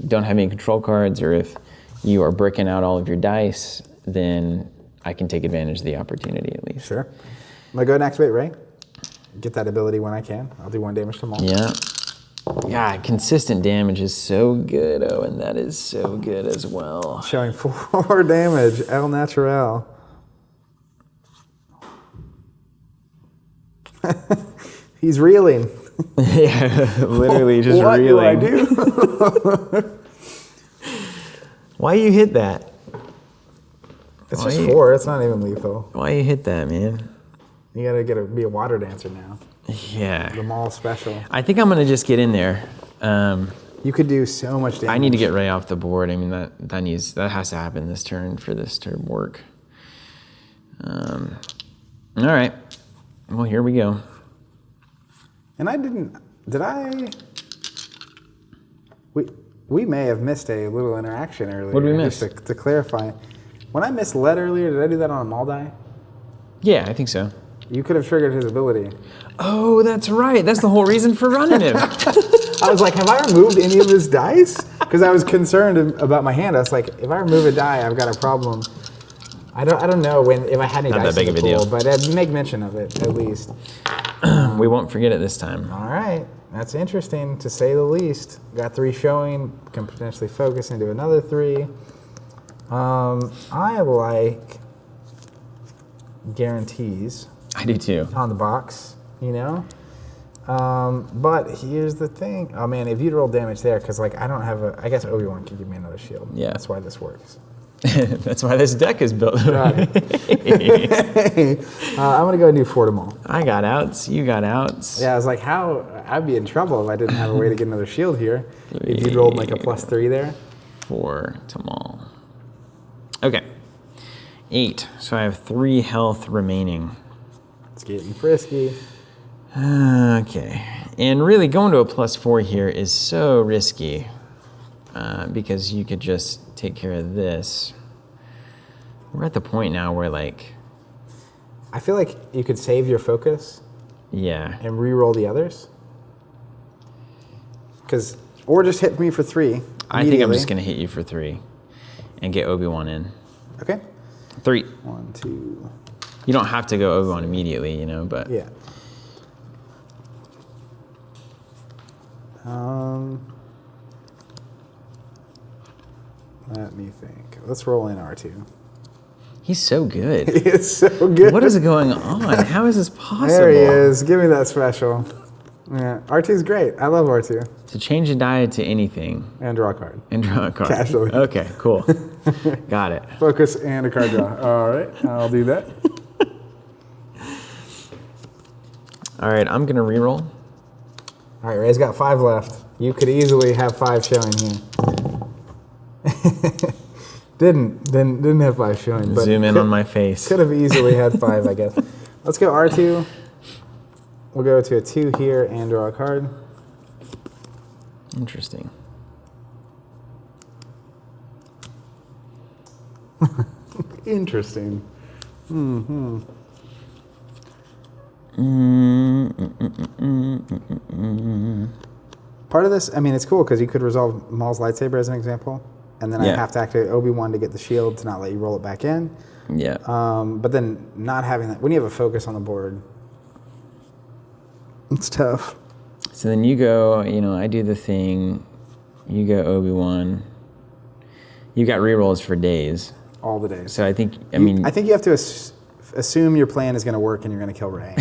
don't have any control cards, or if you are bricking out all of your dice, then I can take advantage of the opportunity at least. Sure. I'm going to go and activate Rey. Get that ability when I can. I'll do 1 damage to Maul. Yeah. God, consistent damage is so good, Owen. That is so good as well. Showing 4 damage. El Natural. He's reeling. Yeah, literally just reeling. What do I do? Why you hit that? It's just 4. It's not even lethal. Why you hit that, man? You gotta be a water dancer now. Yeah. The Maul special. I think I'm gonna just get in there. You could do so much damage. I need to get Rey off the board. I mean that has to happen this turn for this to work. All right. Well, here we go. And we may have missed a little interaction earlier. What did we miss? Just to clarify. When I missed Led earlier, did I do that on a Maul die? Yeah, I think so. You could have triggered his ability. Oh, that's right. That's the whole reason for running him. I was like, have I removed any of his dice? Because I was concerned about my hand. I was like, if I remove a die, I've got a problem. I don't know if I had any Not dice that big in the of a pool, deal. but I'd make mention of it at least. We won't forget it this time. All right, that's interesting to say the least. Got 3 showing, can potentially focus into another 3. I like guarantees I do too. on the box, you know? But here's the thing. Oh man, if you'd roll damage there, because like I don't have I guess Obi-Wan can give me another shield. Yeah. That's why this works. That's why this deck is built. Got it. I'm going to go and do 4 to Maul. I got outs. You got outs. Yeah, I was like, I'd be in trouble if I didn't have a way to get another shield here. If you'd rolled like a +3 there. 4 to Maul. Okay. 8. So I have 3 health remaining. It's getting frisky. Okay. And really going to a +4 here is so risky because you could just take care of this. We're at the point now where like... I feel like you could save your focus. Yeah. And re-roll the others. Or just hit me for 3. I think I'm just going to hit you for 3 and get Obi-Wan in. Okay. 3. 1, 2. You don't have to go Obi-Wan immediately, but... Yeah. Let me think. Let's roll in R2. He's so good. He is so good. What is going on? How is this possible? There he is. Give me that special. Yeah, R2's great. I love R2. To change a die to anything. And draw a card. And draw a card. Casually. Okay, cool. Got it. Focus and a card draw. All right, I'll do that. All right, I'm going to reroll. All right, Ray's got 5 left. You could easily have 5 showing here. Didn't have 5 showing. But Zoom in on my face. Could have easily had 5, I guess. Let's go R2. We'll go to a 2 here and draw a card. Interesting. Interesting. Mm-hmm. Part of this, I mean, it's cool because you could resolve Maul's lightsaber as an example, and then I have to activate Obi-Wan to get the shield to not let you roll it back in. Yeah. But then not having that, when you have a focus on the board, it's tough. So then you go, I do the thing. You go Obi-Wan. You got rerolls for days. All the days. So I think, I think you have to assume your plan is going to work and you're going to kill Rey.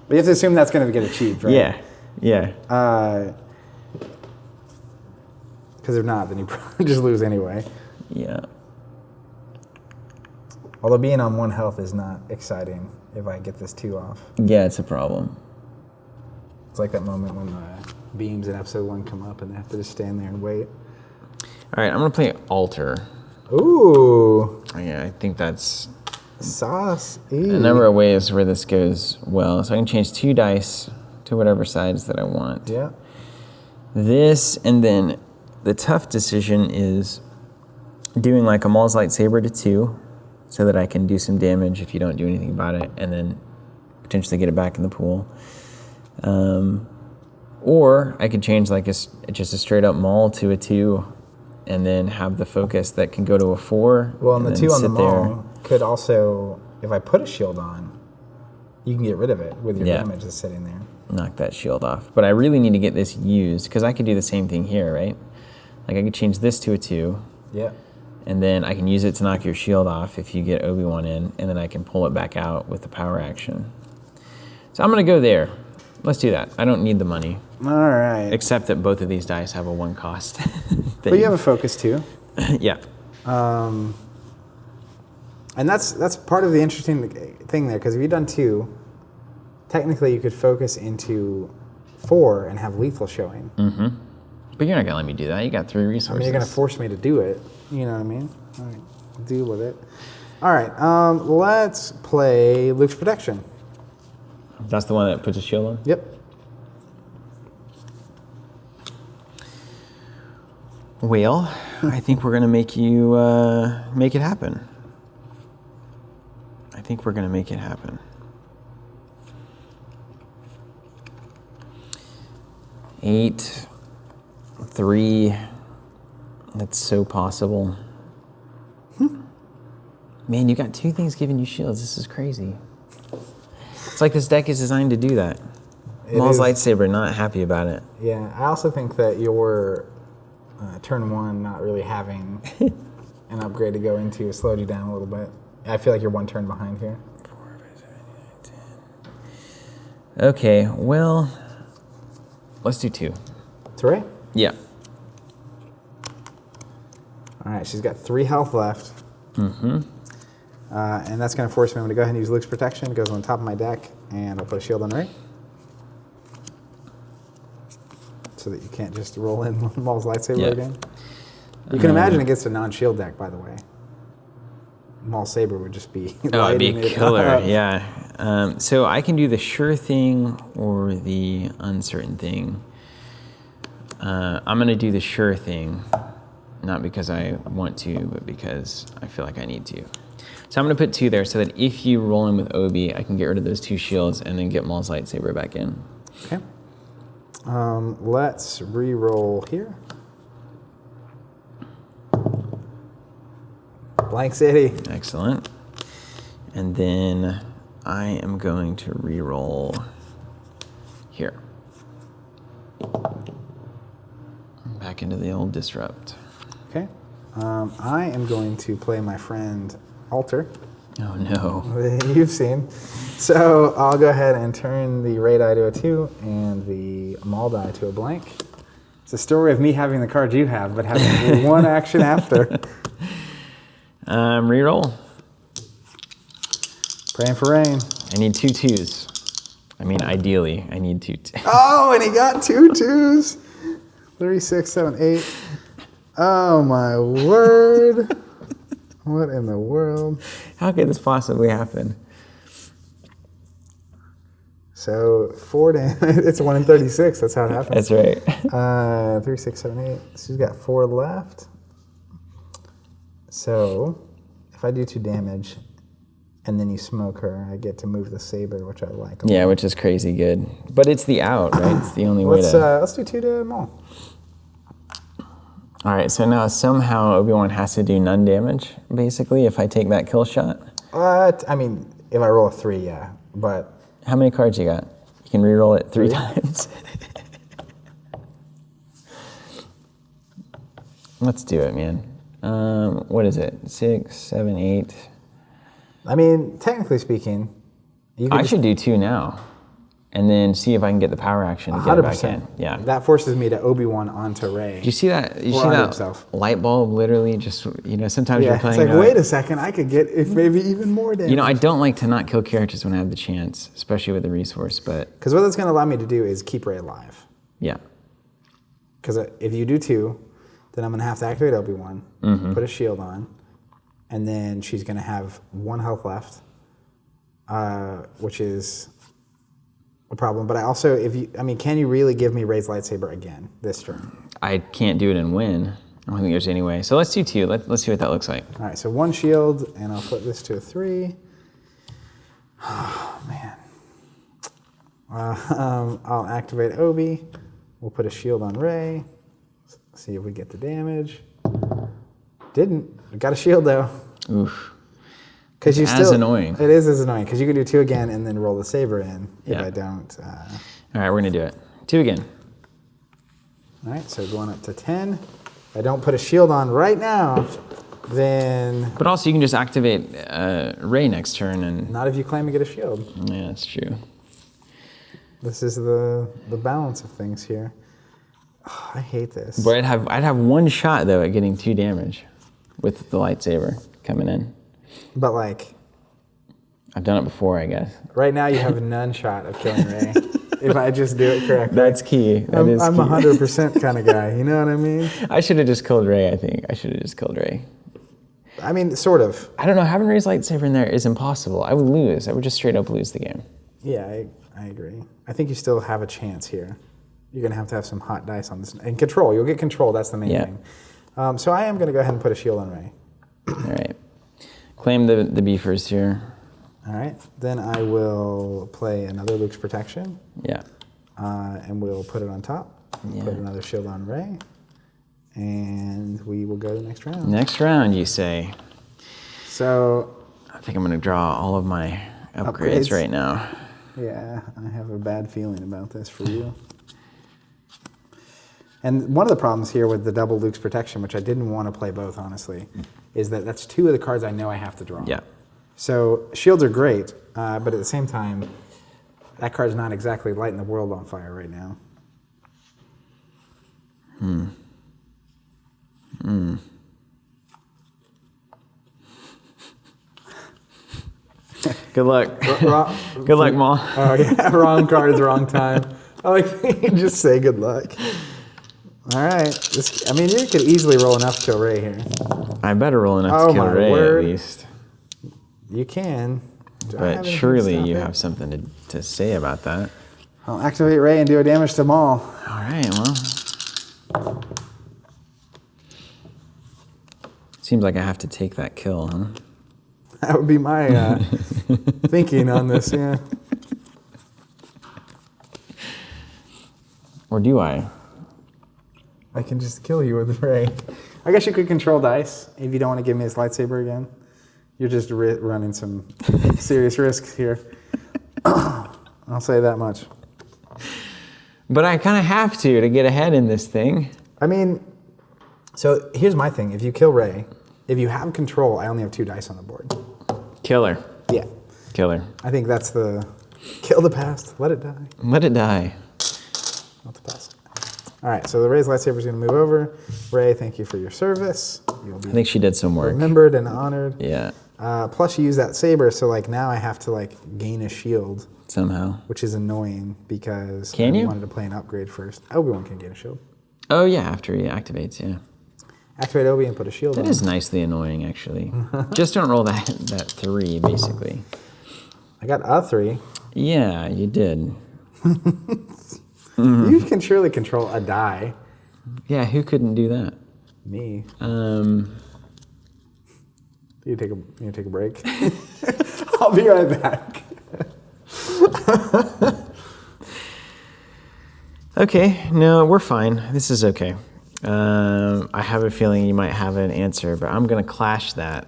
But you have to assume that's going to get achieved, right? Yeah, yeah. Because if not, then you probably just lose anyway. Yeah. Although being on 1 health is not exciting if I get this 2 off. Yeah, it's a problem. It's like that moment when the beams in episode 1 come up and they have to just stand there and wait. All right, I'm going to play Alter. Ooh. Yeah, I think that's Sauce. a number of ways where this goes well. So I can change 2 dice to whatever sides that I want. Yeah. This, and then the tough decision is doing like a Maul's lightsaber to 2 so that I can do some damage if you don't do anything about it, and then potentially get it back in the pool. Or I could change like just a straight up Maul to a 2 and then have the focus that can go to a 4. Well, and the 2 on the sit there. Maul could also, if I put a shield on, you can get rid of it with your damage that's sitting there. Knock that shield off. But I really need to get this used, because I could do the same thing here, right? Like I could change this to a 2. Yeah. And then I can use it to knock your shield off if you get Obi-Wan in, and then I can pull it back out with the power action. So I'm going to go there. Let's do that. I don't need the money. All right. Except that both of these dice have a 1 cost. But you have a focus too. Yeah. And that's part of the interesting thing there, because if you've done 2, technically you could focus into 4 and have lethal showing. Mm-hmm. But you're not going to let me do that. You got 3 resources. I mean, you're going to force me to do it. You know what I mean? All right. Deal with it. All right. Let's play Luke's Protection. That's the one that puts a shield on? Yep. Well, I think we're going to make you make it happen. I think we're going to make it happen. 8, 3. That's so possible. Man, you got 2 things giving you shields. This is crazy. It's like this deck is designed to do that. Maul's lightsaber, not happy about it. Yeah, I also think that your turn 1 not really having an upgrade to go into slowed you down a little bit. I feel like you're 1 turn behind here. 4, 5, 7, 8, 9, 10. Okay, well, let's do 2. 3? Yeah. All right, she's got 3 health left. Mm-hmm. And that's going to force me. I'm going to go ahead and use Luke's Protection. It goes on top of my deck, and I'll put a shield on right. So that you can't just roll in Maul's lightsaber again. You can imagine it gets a non-shield deck, by the way. Maul's saber would just be it'd be killer, yeah. So I can do the sure thing or the uncertain thing. I'm going to do the sure thing, not because I want to, but because I feel like I need to. So I'm going to put 2 there so that if you roll in with Obi, I can get rid of those 2 shields and then get Maul's lightsaber back in. Okay. Let's re-roll here. Blank City. Excellent. And then I am going to re-roll here. Back into the old disrupt. Okay. I am going to play my friend Alter. Oh no. You've seen. So I'll go ahead and turn the Ray die to a 2 and the Maul die to a blank. It's a story of me having the cards you have, but having 1 action after. Reroll. Praying for rain. I need 2 2s. I mean, ideally, I need 2 2s. Oh, and he got 2 2s. 3, 6, 7, 8. Oh my word. What in the world? How could this possibly happen? So 4 damage. It's 1 in 36. That's how it happens. That's right. 3, 6, 7, 8. She's got 4 left. So if I do 2 damage and then you smoke her, I get to move the saber, which I like. Yeah, which is crazy good. But it's the out, right? It's the only way to... Let's do 2 to Maul. All right, so now somehow Obi-Wan has to do none damage, basically, if I take that kill shot? I mean, if I roll a 3, yeah. But how many cards you got? You can re-roll it 3 times. Let's do it, man. What is it? 6, 7, 8. I mean, technically speaking, I should do 2 now. and then see if I can get the power action to get it back in. Yeah. That forces me to Obi-Wan onto Rey. Do you see that? You see that light bulb literally just, sometimes you're playing. It's like, wait a second, I could get maybe even more damage. I don't like to not kill characters when I have the chance, especially with the resource, but. Because what that's going to allow me to do is keep Rey alive. Yeah. Because if you do 2, then I'm going to have to activate Obi-Wan, put a shield on, and then she's going to have 1 health left, which is a problem. But I also, can you really give me Rey's lightsaber again this turn? I can't do it and win. I don't think there's any way. So let's do 2. Let's see what that looks like. All right, so 1 shield, and I'll put this to a 3. Oh, man. I'll activate Obi. We'll put a shield on Rey. See if we get the damage. Didn't. I got a shield, though. Oof. Because It's annoying. It is as annoying, because you can do 2 again and then roll the saber in if I don't. All right, we're going to do it. 2 again. All right, so going up to 10. If I don't put a shield on right now, then... But also you can just activate Rey next turn and... Not if you claim to get a shield. Yeah, that's true. This is the balance of things here. Oh, I hate this. But I'd have 1 shot, though, at getting 2 damage with the lightsaber coming in. But, like... I've done it before, I guess. Right now, you have none shot of killing Rey. If I just do it correctly. That's key. I'm a 100% kind of guy. You know what I mean? I should have just killed Rey, I think. I should have just killed Rey. I mean, sort of. I don't know. Having Rey's lightsaber in there is impossible. I would lose. I would just straight up lose the game. Yeah, I agree. I think you still have a chance here. You're going to have some hot dice on this. And control. You'll get control. That's the main thing. So I am going to go ahead and put a shield on Rey. All right. Claim the B first here. All right. Then I will play another Luke's Protection. Yeah. And we'll put it on top. Yeah. Put another shield on Rey. And we will go to the next round. Next round, you say. So... I think I'm going to draw all of my upgrades right now. Yeah, I have a bad feeling about this for you. And one of the problems here with the double Luke's Protection, which I didn't want to play both, honestly, is that that's 2 of the cards I know I have to draw. Yeah. So shields are great, but at the same time, that card's not exactly lighting the world on fire right now. Good luck. Good luck, Maul. Oh, yeah, wrong cards, wrong time. I like you just say good luck. All right. You could easily roll enough to kill Rey here. I better roll enough to kill Rey at least. You can. But surely you have something to say about that. I'll activate Rey and do a damage to Maul. All right, well. Seems like I have to take that kill, huh? That would be my thinking on this, yeah. Or do I? I can just kill you with Rey. I guess you could control dice if you don't want to give me his lightsaber again. You're just running some serious risks here. I'll say that much. But I kind of have to get ahead in this thing. I mean, so here's my thing. If you kill Rey, if you have control, I only have 2 dice on the board. Killer. Yeah. Killer. I think that's kill the past, let it die. Let it die. Not the past. All right, so the Rey's lightsaber is going to move over. Rey, thank you for your service. You'll be I think she did some work. Remembered and honored. Yeah. Plus, you use that saber, so now I have to gain a shield somehow, which is annoying because I wanted to play an upgrade first. Obi-Wan can gain a shield. Oh yeah, after he activates, yeah. Activate Obi and put a shield on. That is nicely annoying, actually. Just don't roll that 3, basically. I got a 3. Yeah, you did. You can surely control a die. Yeah, who couldn't do that? Me. You take a break. I'll be right back. Okay, no, we're fine. This is okay. I have a feeling you might have an answer, but I'm gonna clash that.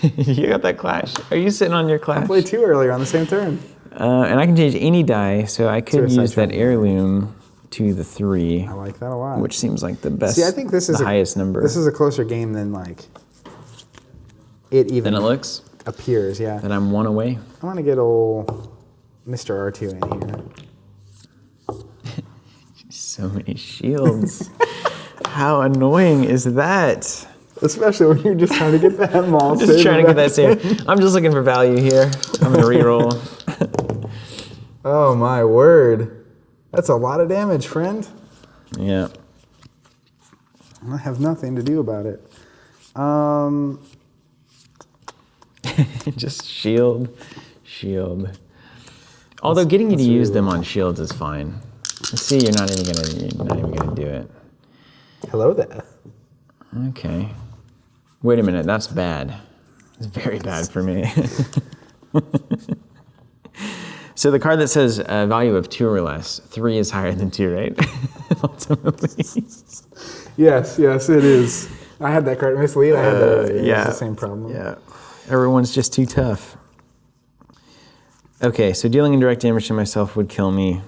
You got that clash? Are you sitting on your clash? I played 2 earlier on the same turn. And I can change any die, so I could use that heirloom to the 3. I like that a lot. Which seems like the best. See, I think this is the highest number. This is a closer game than it even than it looks. Appears, yeah. Then I'm 1 away. I want to get old Mr. R2 in here. So many shields. How annoying is that? Especially when you're just trying to get that mall. Just trying to get that save. I'm just looking for value here. I'm gonna reroll. Oh my word. That's a lot of damage, friend. Yeah. I have nothing to do about it. Just shield. Although getting you to use them on shields is fine. See, you're not even gonna do it. Hello there. Okay. Wait a minute, that's bad. It's very bad for me. So the card that says value of 2 or less, 3 is higher than 2, right? Ultimately. Yes, it is. I had that card mislead. I had that. Yeah. It's the same problem. Yeah. Everyone's just too tough. Okay, so dealing indirect damage to myself would kill me.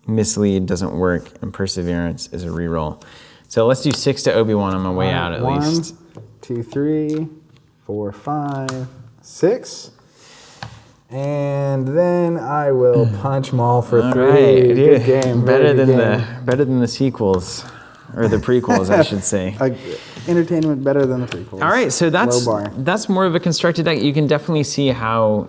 Mislead doesn't work, and perseverance is a reroll. So let's do 6 to Obi-Wan on my way out at least. 1, 2, 3, 4, 5, 6. And then I will punch Maul for 3. Right, Good game. Better game. than the sequels, or the prequels, I should say. Entertainment better than the prequels. All right, so Low bar. that's more of a constructed deck. You can definitely see how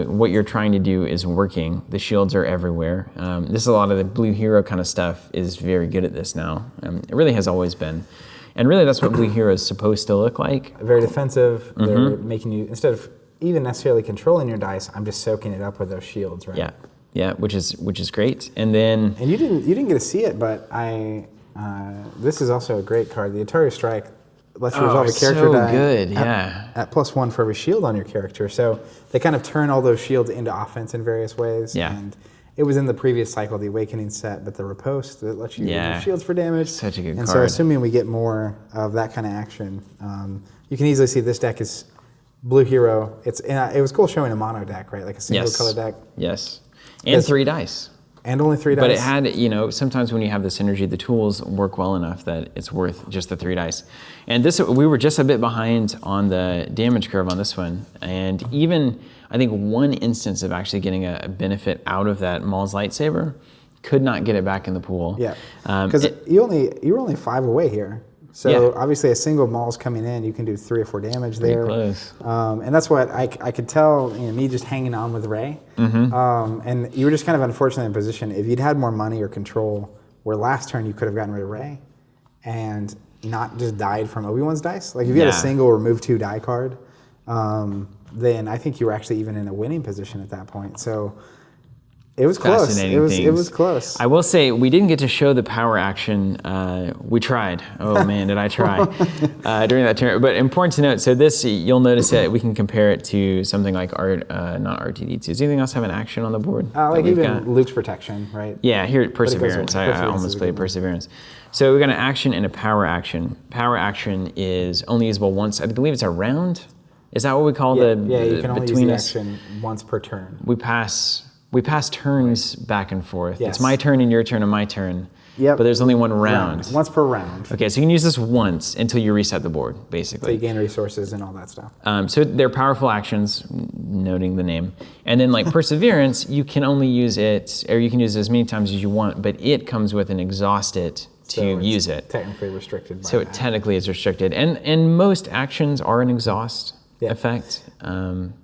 what you're trying to do is working. The shields are everywhere. This is a lot of the blue hero kind of stuff is very good at this now. It really has always been, and really that's what blue hero is supposed to look like. Very defensive. They're making you, instead of even necessarily controlling your dice, I'm just soaking it up with those shields, right? Yeah, which is great. And then you didn't get to see it, but this is also a great card. The Atari Strike lets you resolve a character so die good, at +1 for every shield on your character. So they kind of turn all those shields into offense in various ways. Yeah. And it was in the previous cycle, the Awakening set, but the Riposte that lets you remove shields for damage. Such a good and card. so assuming we get more of that kind of action, you can easily see this deck is blue hero. It was cool showing a mono deck, right? Like a single color deck. Yes. And 3 dice. And only 3 dice. But it had, sometimes when you have the synergy, the tools work well enough that it's worth just the 3 dice. And we were just a bit behind on the damage curve on this one. And even, I think, one instance of actually getting a benefit out of that Maul's lightsaber could not get it back in the pool. Yeah, because you were only 5 away here. So obviously a single Maul's coming in, you can do 3 or 4 damage there. Pretty close. And that's what I could tell, me just hanging on with Rey. And you were just kind of unfortunately in a position, if you'd had more money or control, where last turn you could have gotten rid of Rey and not just died from Obi-Wan's dice. Like if you had a single remove 2 die card, then I think you were actually even in a winning position at that point. So it was close. It was close. I will say we didn't get to show the power action. We tried. Oh man, did I try during that turn? But important to note. So this, you'll notice that we can compare it to something like not RTD2. Does anything else have an action on the board? Like even Luke's protection, right? Yeah, here Perseverance. I almost played Perseverance. So we got an action and a power action. Power action is only usable once. I believe it's a round. Is that what we call the you can only use the us? action once per turn. We pass turns back and forth. Yes. It's my turn and your turn and my turn. Yep. But there's only one round. Once per round. Okay, so you can use this once until you reset the board, basically. So you gain resources and all that stuff. So they're powerful actions, noting the name. And then like Perseverance, you can only use it, or you can use it as many times as you want, but it comes with an exhaust it to use it. Technically restricted by So that. it technically is restricted. And most actions are an exhaust effect.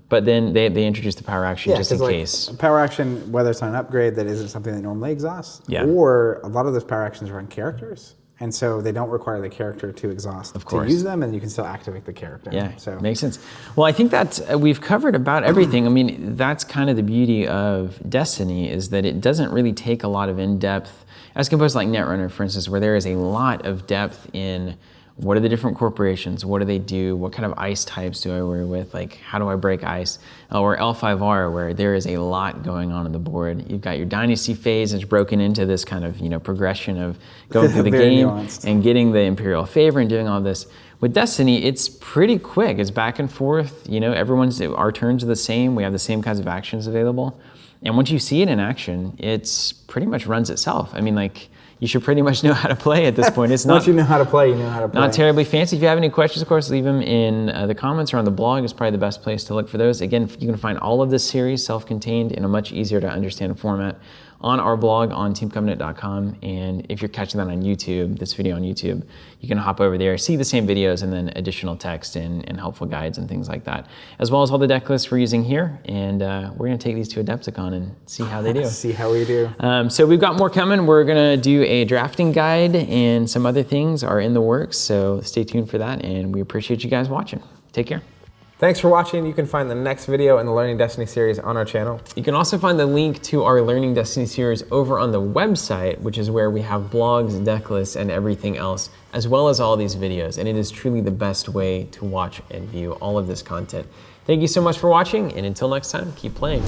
But then they introduced the power action just in case. Power action, whether it's on an upgrade that isn't something that normally exhausts, or a lot of those power actions are on characters. And so they don't require the character to exhaust to use them, and you can still activate the character. Yeah, so makes sense. Well, I think that we've covered about everything. I mean, that's kind of the beauty of Destiny, is that it doesn't really take a lot of in-depth, as opposed to like Netrunner, for instance, where there is a lot of depth in what are the different corporations, what do they do, what kind of ice types do I work with, like how do I break ice, or L5R, where there is a lot going on the board. You've got your dynasty phase, and it's broken into this kind of progression of going through the game nuanced. and getting the Imperial favor and doing all this. With Destiny, it's pretty quick. It's back and forth. Our turns are the same. We have the same kinds of actions available. And once you see it in action, it's pretty much runs itself. I mean, like, you should pretty much know how to play at this point. It's Once not, you know how to play, you know how to play. not terribly fancy. If you have any questions, of course, leave them in the comments or on the blog. Is probably the best place to look for those. Again, you can find all of this series self-contained in a much easier to understand format on our blog on teamcovenant.com. And if you're catching that on YouTube, this video on YouTube, you can hop over there, see the same videos and then additional text and helpful guides and things like that, as well as all the deck lists we're using here. And we're gonna take these to Adepticon and see how they do. See how we do. So we've got more coming. We're gonna do a drafting guide and some other things are in the works. So stay tuned for that. And we appreciate you guys watching. Take care. Thanks for watching. You can find the next video in the Learning Destiny series on our channel. You can also find the link to our Learning Destiny series over on the website, which is where we have blogs, deck lists, and everything else, as well as all these videos. And it is truly the best way to watch and view all of this content. Thank you so much for watching, and until next time, keep playing.